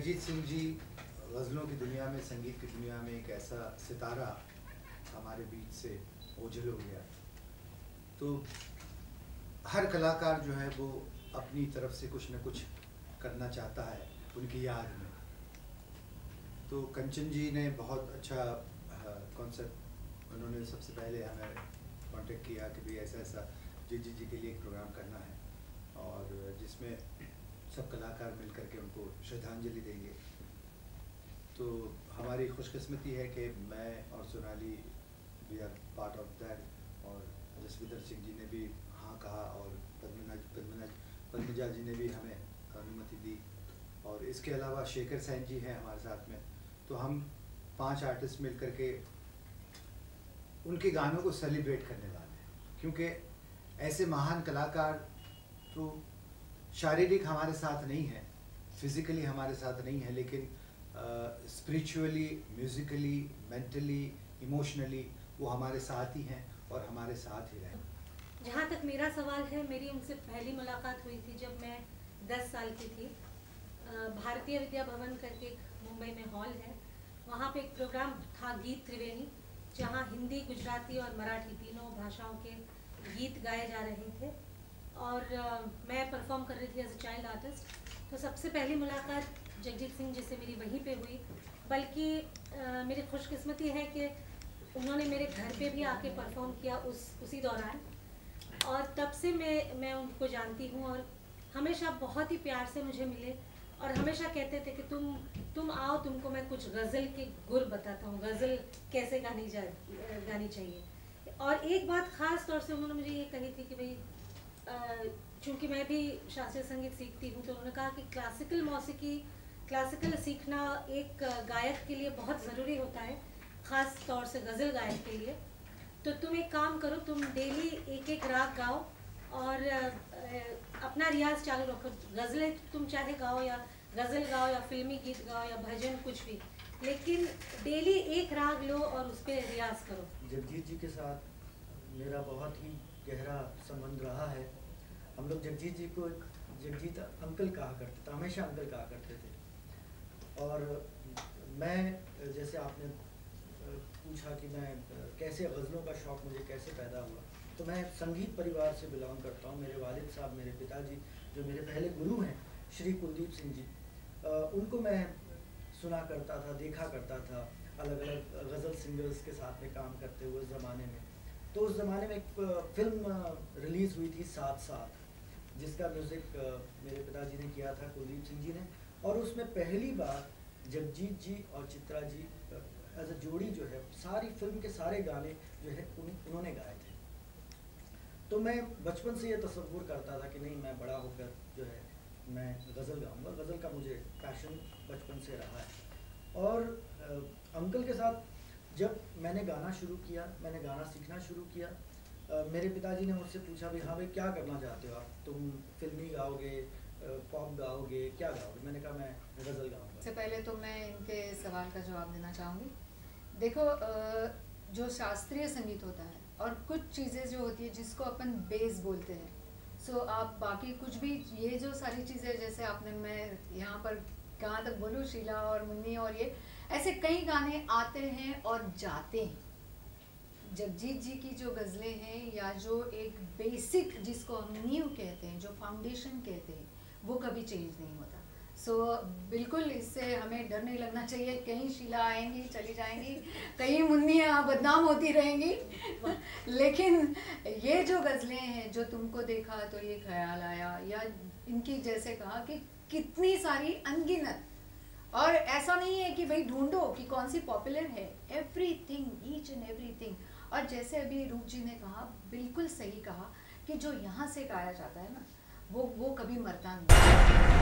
जगजीत सिंह जी गज़लों की दुनिया में, संगीत की दुनिया में एक ऐसा सितारा हमारे बीच से ओझल हो गया। तो हर कलाकार जो है वो अपनी तरफ से कुछ न कुछ करना चाहता है उनकी याद में। तो कंचन जी ने बहुत अच्छा कॉन्सेप्ट, उन्होंने सबसे पहले हमें कांटेक्ट किया कि भाई ऐसा ऐसा जगजीत जी के लिए एक प्रोग्राम करना है और जिसमें सब कलाकार मिल कर के उनको श्रद्धांजलि देंगे। तो हमारी खुशकिस्मती है कि मैं और Sonali we are part of that, और जसविंदर सिंह जी ने भी हाँ कहा और पद्मजा जी ने भी हमें अनुमति दी, और इसके अलावा शेखर सैन जी हैं हमारे साथ में। तो हम 5 आर्टिस्ट मिल कर के उनके गानों को सेलिब्रेट करने वाले हैं, क्योंकि ऐसे महान कलाकार तो शारीरिक हमारे साथ नहीं है, फिज़िकली हमारे साथ नहीं है, लेकिन स्पिरिचुअली, म्यूज़िकली, मेंटली, इमोशनली वो हमारे साथ ही हैं और हमारे साथ ही रहें। जहाँ तक मेरा सवाल है, मेरी उनसे पहली मुलाकात हुई थी जब मैं 10 साल की थी। भारतीय विद्या भवन करके मुंबई में हॉल है, वहाँ पे एक प्रोग्राम था गीत त्रिवेणी, जहाँ हिंदी, गुजराती और मराठी तीनों भाषाओं के गीत गाए जा रहे थे और मैं परफॉर्म कर रही थी एज अ चाइल्ड आर्टिस्ट। तो सबसे पहली मुलाकात जगजीत सिंह जी से मेरी वहीं पे हुई। बल्कि मेरी खुशकिस्मती है कि उन्होंने मेरे घर पे भी आके परफॉर्म किया उसी दौरान, और तब से मैं उनको जानती हूँ और हमेशा बहुत ही प्यार से मुझे मिले और हमेशा कहते थे कि तुम आओ, तुमको मैं कुछ गज़ल के गुर बताता हूँ, गज़ल कैसे गानी चाहिए। और एक बात ख़ास तौर से उन्होंने मुझे ये कही थी कि भाई चूँकि मैं भी शास्त्रीय संगीत सीखती हूँ, तो उन्होंने कहा कि क्लासिकल सीखना एक गायक के लिए बहुत ज़रूरी होता है, ख़ास तौर से गज़ल गायक के लिए। तो तुम एक काम करो, तुम डेली एक राग गाओ और अपना रियाज चालू रखो। गज़लें तुम चाहे गाओ या गज़ल गाओ या फिल्मी गीत गाओ या भजन, कुछ भी, लेकिन डेली एक राग लो और उस पर रियाज करो। जगजीत जी के साथ मेरा बहुत ही गहरा संबंध रहा है। हम लोग जगजीत जी को जगजीत अंकल कहा करते थे, हमेशा अंकल कहा करते थे। और मैं, जैसे आपने पूछा कि मैं कैसे गज़लों का शौक़ मुझे कैसे पैदा हुआ, तो मैं संगीत परिवार से बिलोंग करता हूँ। मेरे वालिद साहब, मेरे पिताजी जो मेरे पहले गुरु हैं श्री कुलदीप सिंह जी, उनको मैं सुना करता था, देखा करता था अलग अलग गज़ल सिंगर्स के साथ में काम करते हुए उस ज़माने में। तो उस ज़माने में एक फ़िल्म रिलीज़ हुई थी साथ साथ, जिसका म्यूज़िक मेरे पिताजी ने किया था, कुलदीप सिंह जी ने, और उसमें पहली बार जगजीत जी और चित्रा जी एज अ जोड़ी जो है, सारी फिल्म के सारे गाने जो है उन्होंने गाए थे। तो मैं बचपन से ये तसव्वुर करता था कि नहीं, मैं बड़ा होकर जो है मैं गज़ल गाऊंगा। गज़ल का मुझे पैशन बचपन से रहा है। और अंकल के साथ जब मैंने गाना शुरू किया, मैंने गाना सीखना शुरू किया, मेरे पिताजी ने मुझसे पूछा भी हाँ भाई क्या करना चाहते हो आप, तुम फिल्मी गाओगे, पॉप गाओगे, क्या गाओगे? मैंने कहा मैं गज़ल गाऊंगा। सबसे पहले तो मैं इनके सवाल का जवाब देना चाहूँगी। देखो, जो शास्त्रीय संगीत होता है और कुछ चीज़ें जो होती है जिसको अपन बेस बोलते हैं, सो आप बाकी कुछ भी, ये जो सारी चीज़ें जैसे आपने, मैं यहाँ पर कहाँ तक बोलूँ, शीला और मुन्नी और ये ऐसे कई गाने आते हैं और जाते हैं। जगजीत जी की जो गज़लें हैं या जो एक बेसिक जिसको हम नींव कहते हैं, जो फाउंडेशन कहते हैं, वो कभी चेंज नहीं होता। सो बिल्कुल इससे हमें डर नहीं लगना चाहिए। कहीं शीला आएंगी, चली जाएंगी, कहीं मुन्नियाँ बदनाम होती रहेंगी लेकिन ये जो गज़लें हैं, जो तुमको देखा तो ये ख्याल आया, या इनकी जैसे कहा कि कितनी सारी अनगिनत, और ऐसा नहीं है कि भाई ढूंढो कि कौन सी पॉपुलर है, एवरीथिंग, ईच एंड एवरीथिंग। और जैसे अभी रूप जी ने कहा, बिल्कुल सही कहा कि जो यहाँ से गाया जाता है ना, वो कभी मरता नहीं।